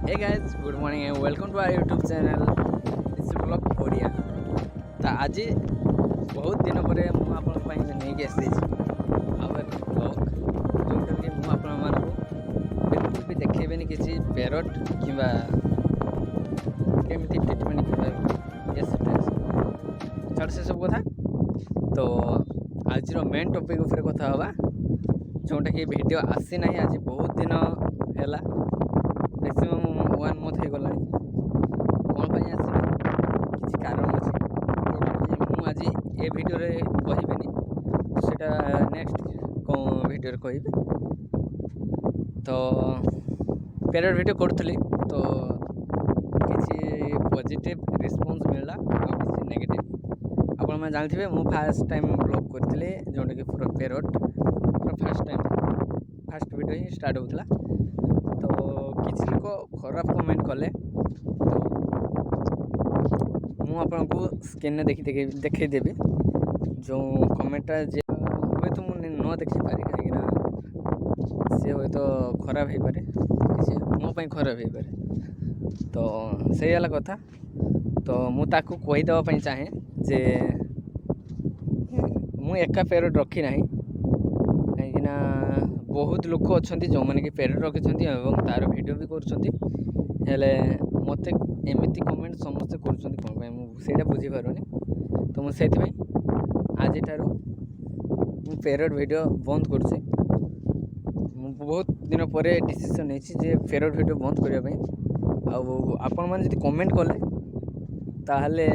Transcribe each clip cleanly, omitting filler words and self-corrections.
Hey guys, good morning and welcome to our YouTube channel. This is vlog Odia. तो आज बहुत दिन पर नहीं आसी ब्लॉग जोटा कि मुझे बिल्कुल भी देखेबेनि किसी पैरट कि केमती ट्रिटमेंट छाड़ से सब कथा। तो आज मेन टॉपिक उपर कथा हवा जोटा कि वीडियो आसी ना आज बहुत दिन है मैक्सिमम 1 month हो गला कौन पाई आसी किसी कारण अच्छे मुझे आज ये वीडियो रे कहबेनि सेटा नेक्स्ट वीडियो रे कहबे। तो पैरट वीडियो करथली तो किसी पॉजिटिव रिस्पांस मिलला और किसी नेगेटिव आपण मैं जानथिबे मु फर्स्ट टाइम ब्लॉग करथले जोटा कि पूरा पैरट पूरा फर्स्ट वीडियो ही स्टार्ट होतला। तो किसी लोग खराब कमेंट कले तो मुझे स्क्रीन में देखी देवी जो कमेंटा जे हे तो मुझे न देखी पारि कहीं सी हे तो खराब हो पारे किसी मोपाई खराब हो पारे। तो से वाला कथा तो मुझे कहीदेवाई चाहे जे मु एका पैरट रखी ना कहीं बहुत लोक अच्छा जो मैंने कि पैरट रखिंट और तार वीडियो भी कर मत एमती कमेंट समस्ते कर बुझीपारूनी। तो मुझे आज मु पैरट वीडियो बंद कर बहुत दिन पर डिसीजन नहीं पैरट वीडियो बंद करने आपण मैंने कमेंट कले ताहले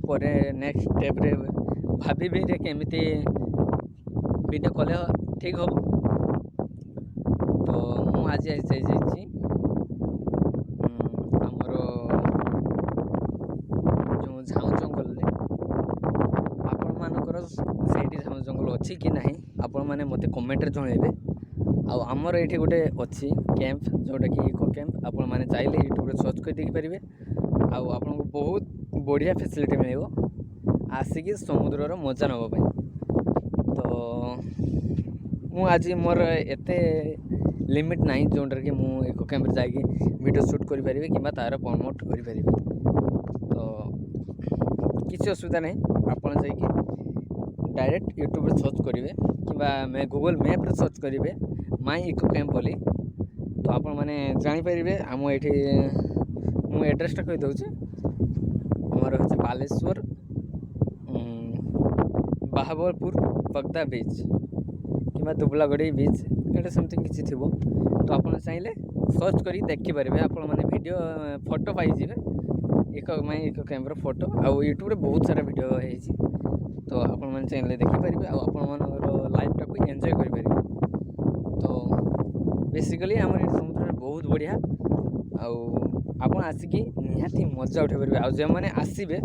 मुझे नेक्स्ट स्टेप रे भाभी केमिति वीडियो कले ठीक हम। तो मु आज आमर जो झाऊ जंगल आपण मानकर से झाऊ जंगल अच्छी कि नहीं आपण मैंने मत कमेंट जनइबे। आमर ये गोटे अच्छी कैंप जोटा कि इको कैंप आपण मैंने चाहिए यूट्यूब सर्च कर देखिपारे आपन को बहुत बढ़िया फैसिलिटी मिल आसिक समुद्र मजा नवाई। तो मु आज मोर एते लिमिट नहीं जोटा कि मुझे इको कैंप जाकि वीडियो शूट करें कि तार प्रमोट करें। तो किसी असुविधा नहीं आपड़ जा डायरेक्ट यूट्यूब सर्च करेंगे कि गूगल मैप रे सर्च करेंगे माई इको कैंप बोली। तो आपण मैंने जानीपर आम ये मु एड्रेसटा कहीदे आमर हूँ बालेश्वर बाहाबलपुर पगदा बीच कि दुबलागढ़ी बीच ये समथिंग किसी थी। तो आप चाहिए सर्च कर देखिपारे आपण मैंने वीडियो फोटो पाइबे इको माई इको कैमरा फोटो आउ यूट्यूब रे बहुत सारा वीडियो है। तो आपण मैंने चाहिए देखिपारे आपर लाइफ को एंजॉय करें। तो बेसिकली आम समुद्र बहुत बढ़िया आप आसिक निहाती मजा उठे पारे। आ जो मैंने आसबे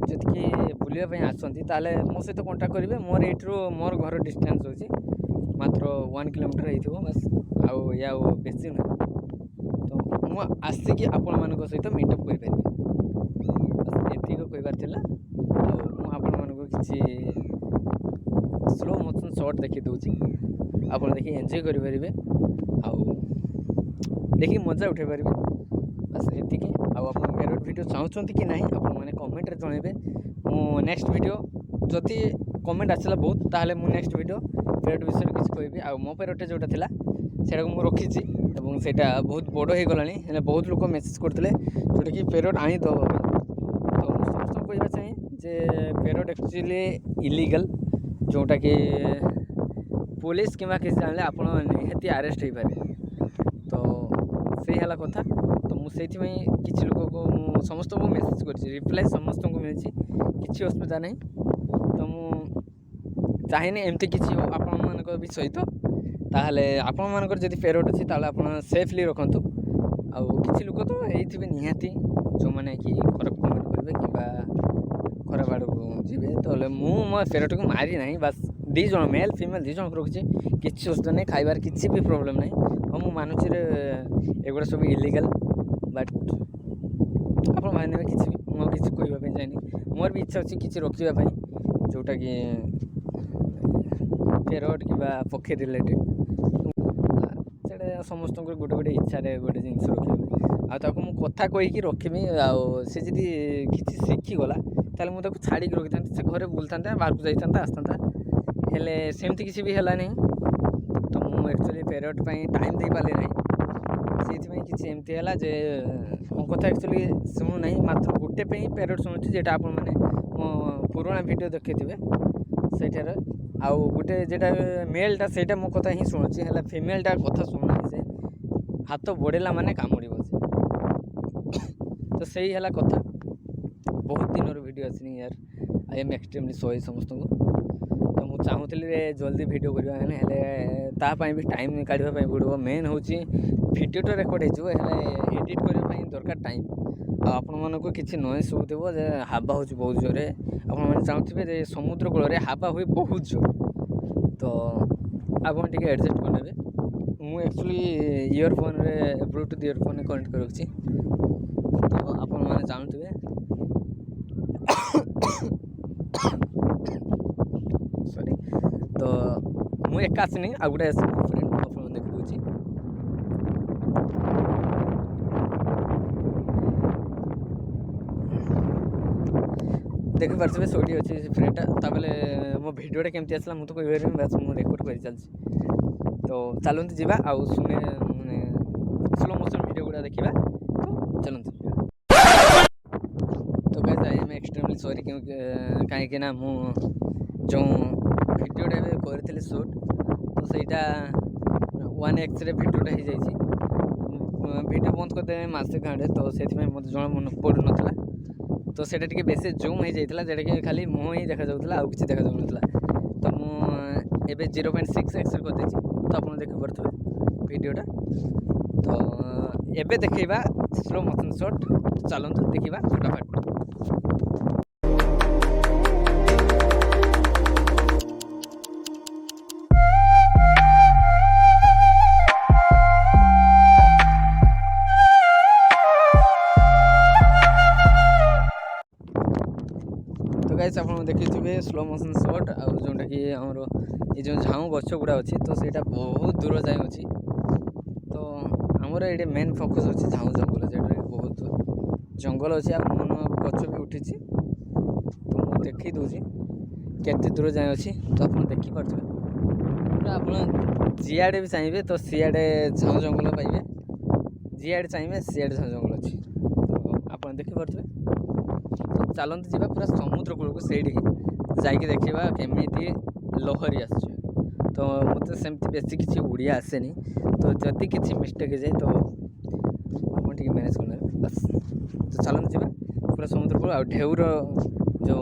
जी बुलापी आसती मो सहित कंटाक्ट करेंगे मोर ये मोर घर डिस्टेंस हो मात्र 1 किलोमीटर हो बस या बेसी नुह। तो मु आसिक आपण मान सहित मीटअप करें बस ये कहबार किसी स्लो मोशन शॉट देखी दूसरी आप देखिए एंजॉय करेंगे देखिए मजा उठे पारे बस ये आप पैरट वीडियो चाहते कि नहीं आपने कमेंट जनइबे। मु नेक्स्ट वीडियो जदि कमेंट आसला बहुत ताहले मु नेक्स्ट वीडियो पैरट विषय किसी कहबी। आ मो पैरट जोटा थिला सेटा को मु रखिछि एवं सेटा बहुत बड़ हो गलानी बहुत लोग मेसेज करते जोटा कि पैरट आनी दो। तो मु समस्त कहबा चाहिए जे पैरट एक्चुअली इलीगल जोटा कि पुलिस किंवा किसी जानले आप निहाती अरेस्ट हो पारे। तो से है कथा। तो मुझे किसी लोक को समस्त को मेसेज कर रिप्लाई समस्त को मिली किसी असुविधा नहीं। तो मु चाहेनी एमती किसी आपण मान भी सहित ताहले आपण मानकर जदि पैरट अच्छी आप सेफली रखु। आ किसी लोक तो ये निहाती जो मैंने कि खराब कमेंट करेंगे कि खराब आड़ को जी। तो मो पैरट को मारी ना बस 2 जन मेल फीमेल 2 जन रखी किसी असुविधा नहीं खाइबार किसी भी प्रोब्लेम नहीं। हाँ मु मानुची एगुड़ा सब इलीगल बट आप माने किसी किसी कहवाई चाहिए मोर भी इच्छा अच्छी किसी रखापी जोटा कि पैरट कि पक्षी रिलेटेड से समस्त गोटे गोटे इच्छा गोटे जिन रखा मु कथा कहीकि रखी सी जी किसी शिखिगला ताले मुझे छाड़ी रखी था से घरे बुलता बाहर को जाता आसता हेले सेमती किसी भी है नहीं तो मुझे एक्चुअली पेरियड टाइम दे पारे ना से किसी एमती है जे मो कथा एक्चुअली शुणु ना मात्र गोटे पेरियड शुणुची जेटा आप मैंने मो पुराना वीडियो देखी थे सेठार आउ गोटे जेटा मेलटा सेटा मो कथा ही शुणुची है फीमेलटा कथा शुणुना से हाथ बढ़ेला माने कामुड़ी तो सही है कथा बहुत दिन वीडियो आसनी यार आई एम एक्सट्रीमली सॉरी समस्त को तो मुझे चाहूली जल्दी वीडियो करवा भी टाइम काढ़ा पड़ो मेन हूँ वीडियो रेकर्ड हो एडिट करने दरकार टाइम आपण मानक किसी नॉइज शुभुव हावा हो बहुत जोरे आपण चाहूे समुद्र कूल हावा हुए बहुत जोर तो आप एडजस्ट करने मुझे actually earphone Bluetooth earphone connect कर रखी तो आपण मैंने जानते सॉरी तो मुझे एक आसनी आ गोटे आस फ्रेंड आप देखी दूसरी देखी पारे सोटी अच्छी फ्रेंडटा ताबले मो भिडियोटा केमती आसला मुझे कहर मुझे रेकर्ड कर चलती तो चलते जावा आउ सुने मैंने स्लो मोशन वीडियो गुड़ा देखा तो चलते तो guys I am extremely sorry क्योंकि कहीं ना मु जो वीडियोटा करी शूट तो सहीटा 1x वीडियोटा हो जाए वीडियो बंद करदे मसे खंडे तो से मत जमा मन पड़ू नाला तो सेटा टिके बेसी जूम हो जाता जोटा कि खाली मुँह ही देखा जाऊला आउ किसी देखा जाऊन तो मुझे 0.6x करदे तो आप देखिपे वीडियोटा तो एबे देखा स्लो मोशन शॉट चलते देखा फटाफट गाइस आप देखिए स्लो मोशन शॉट आ जोटा कि आमर ये जो झाऊ गछ गुड़ा अच्छी तो सहीटा बहुत दूर जाए अच्छी तो आमर ये मेन फोकस अच्छी झाऊ जंगल जोटा कि बहुत जंगल अच्छी आ गछ भी उठी तो मुझे देखी दूसरी केते दूर जाए अच्छी तो आप देखिपे पूरा आप जियाड़े भी चाहिए तो सियाड़े झाऊ जंगल पाइबे जियाड़े चाहिए सियाड़े झाऊ जंगल अच्छी तो आप देखिपे चलते जावा पूरा समुद्र कूल को सही जाकि देखा केमी लहरी आस तो मत सेमती बेसी किसी उड़िया आसेनी तो जदि किसी मिस्टेक हो जाए तो आप मैनेज करना बस तो चलते जावा पूरा समुद्र कूल आ ढेउर जो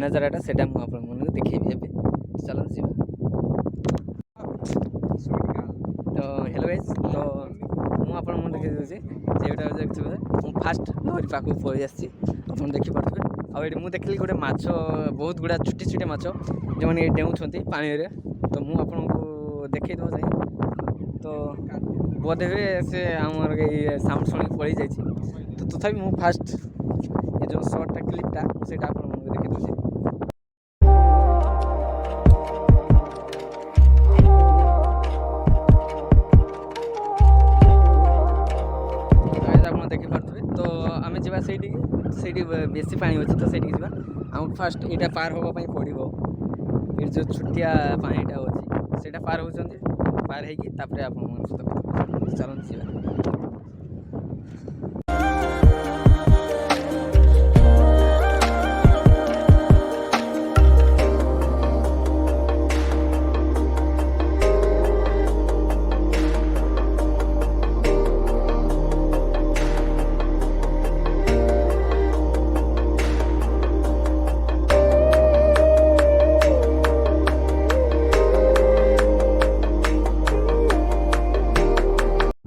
नजाराटा से मुझे देखी चलते जावा तो हेलो गाइस तो मुझे देखी दूसरी जेटा देखिए मुझे फास्ट लहरी पाखक पलि आसी आप देखिपे आठ मुझे देखिली गोटे माछ बहुत गुड़ा छुटी छुटी माछ जो मैंने डेऊँ पानी तो मुझे आपको देखे देव चाहिए तो बोधे हुए से आमर साउंड शुणी पड़ी जाए तो तथापि मुझे फास्ट ये जो शॉर्टा क्लिपटा से देखे दूसरी देखिपे तो आम जा से बेसी पानी अच्छी तो सही आम फास्ट यहाँ पार हाँपाई पड़ो ये जो छुटिया पानीटा अच्छी से पार होती पार होपर आप चलते जावा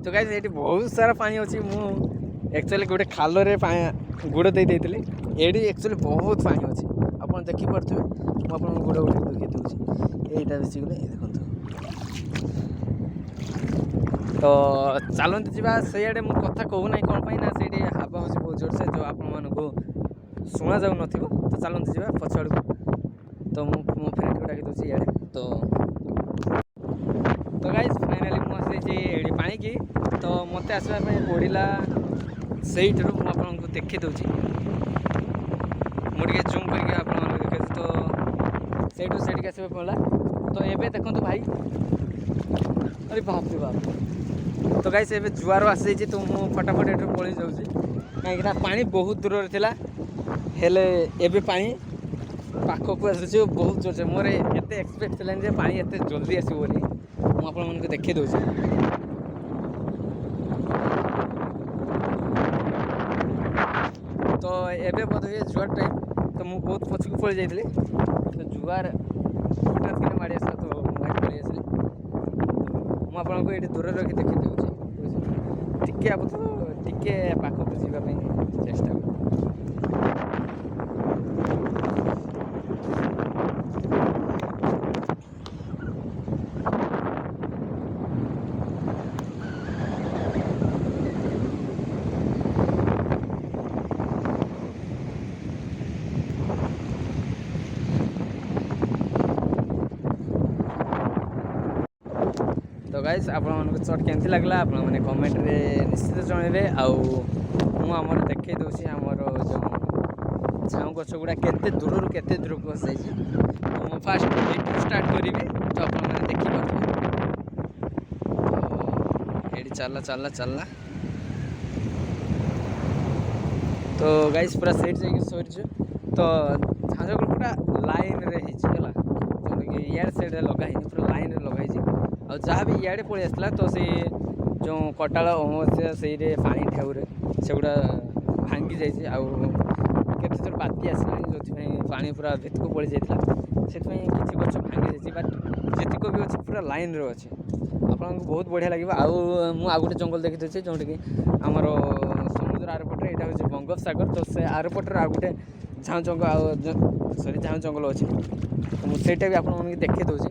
तो गाइस ये बहुत सारा पानी अच्छी मुझे एक्चुअली गोटे खाल गुड़ दे ये एक्चुअली बहुत पानी अच्छी आप देखिपे मुझे गुड़ गुड़ देखी दूसरी यहीटा बेसिकली देखो तो चलते जावा सैआडे मुझे कथा कहूना कौन ना से हावा हो बहुत जोर से जो आपण मानू शुणा जाऊ न तो चलते जावा पछाड़ को तो मो फ्रेंड को डाकी दूसरी इे तो गाइस फाइनाली मुझे ये पानी की तो मत आसवा पड़ा से आपको देखी दूसरी मुझे जूम करके आप देखे तो से आसवा पड़ा तो ये देखो भाई अरे बाप रे बाप तो गाइस एबे जुआर आसी तो मु फटाफट एठो पळी जाउची कहीं पानी बहुत दूर थिला हेले एबे पानी पाखक आसुची बहुत जोर से मोर एते एक्सपेक्ट थिला जे पानी एते जल्दी आसी बोली मु आपन मन को देखि दउची तो एबे बोधे जुआर टाइम तो मु बहुत पछक पळी जाइतली तो जुआर हठात किने माडी आसला तो भाई पळी आसली मु आपन को एठी दूर रखि देखि दउची टिके आप तो टिके पाखक जीवा ପାଇଁ चेष्टा तो गाइस आपको शॉट केमती लगला आप मैंने कमेंट रे निश्चित जनइबे आमर देखे दूसरी आमर जो झाऊ गछ गुड़ा केते दूर केते दूर को आसी तो फास्ट वीडियो स्टार्ट करी तो आप देखिए तो ये चलला चलला चलला तो गाइस पूरा सेट जाइए सरी तो झाऊ जंगल पूरा लाइन रे है यार साइड लगा पूरा लाइन रे लगा और जहाँ भी इे पलि आसला तो से जो कटाल अमावस्या से पानी ढेउरे से गुड़ा भांगी जाते थोर बाती आसला जो पानी पूरा भेतक पड़ जाता से किसी गच भांगी जाती बट जीतक भी अच्छे पूरा लाइन रे अच्छे आपको बहुत बढ़िया लगे आउ गोटे जंगल देखी दूसरे जोटा कि आमर समुद्र आरपटे यहाँ हूँ बंगोपसागर तो से आरपटे आ गए झाऊ जंगल सरी झाऊ जंगल अच्छे तो मुझे भी आपको देखी दूसरी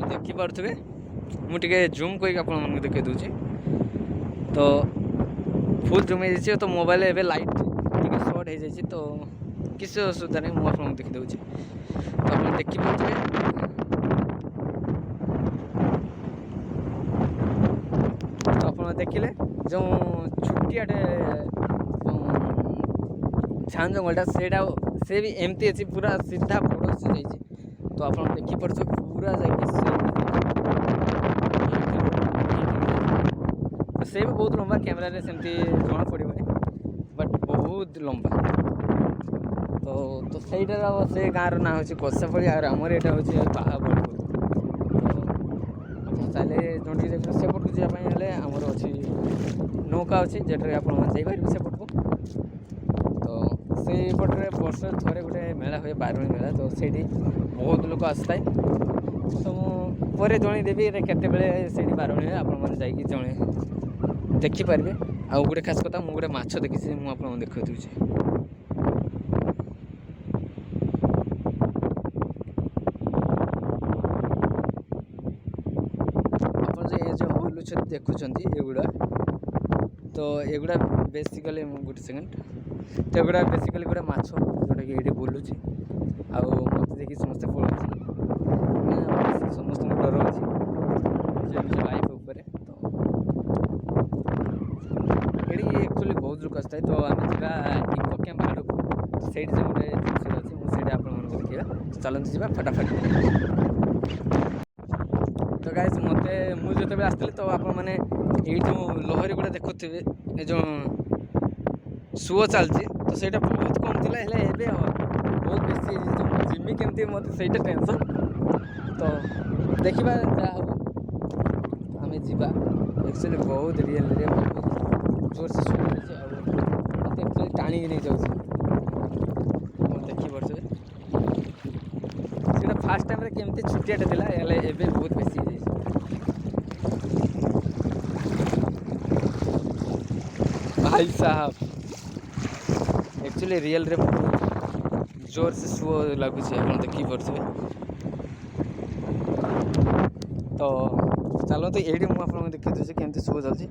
देखिपे मुझे जूम करके आपको देखे दूसरी तो फुल जूम हो तो मोबाइल एवं लाइट टी सर्ट हो जाए तो किसी असुविधा नहीं मुझे आपको देखी दूसरी तो आप देखिपे तो आप देखिले जो छुट्टियाटे झाऊ जंगलटा से भी एमती अच्छी पूरा सीधा पड़ोस जाइए तो आप देखिपे पूरा से भी बहुत लंबा कैमरा रे सेमती जना पड़े बट बहुत लंबा तो सहीटार से गाँव ना हूँ कोसाफड़ी और आमर यहाँ हूँ बाहाबड़ तो ताले जोटी सेपट को जावाई आमर अच्छी नौका अच्छी जेटे आप सेपट को तो से पटे वर्ष थे गोटे मेला हुए बारुणी मेला तो से बहुत लोक आसता तो मुझे जनईदेवी केत बारुणी आप जन देखिपारे आउ गोटे खास कथा मुझे गोटे माछ देखी मुझे देखा दूसरी जो होल देखुं एगुड़ा तो एगुड़ा बेसिकली गोटे सेकेंड तो एगुड़ा बेसिकली गोटे माछ जोटा कि ये बुलूची मत देखिए समस्ते पड़े समस्त डर अच्छे लाइफ उपर तो एक्चुअली बहुत लोग आसता है तो आम जा इको कैंप आड़ को से गोटे जिन अच्छे मुझे आप देखा चलते जावा फटाफट तो गाइस मत मुझे आसती तो आप मैंने ये जो लहरी गुड़ा देखुवे ये जो सुओ चलती तो सहीटा बहुत कम थी बहुत बेसी जिमी केमती मत से टेंशन तो देखा जहाँ हम आम जा एक्चुअली बहुत रियल बहुत जोर से सुन मत एक्चुअली टाणी नहीं जाऊँ देखिपे से फास्ट टाइम केमती छुट्टियाटे थी बहुत बेसी भाई साहब एक्चुअली रियल रे जोर से सुओ लगुच आप देखिपे तो चलो तो ये मुझे देखी दूसरी केमती सुओ चलती